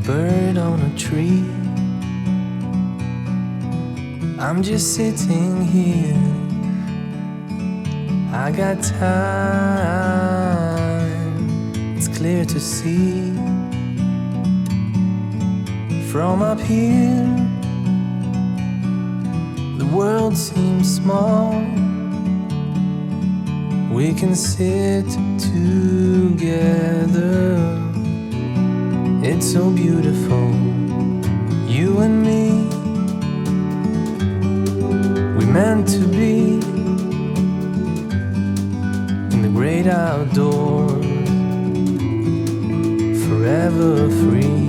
bird on a tree. I'm just sitting here. I got time. It's clear to see. From up here, the world seems small. We can sit together. It's so beautiful, you and me. We meant to be in the great outdoors, forever free.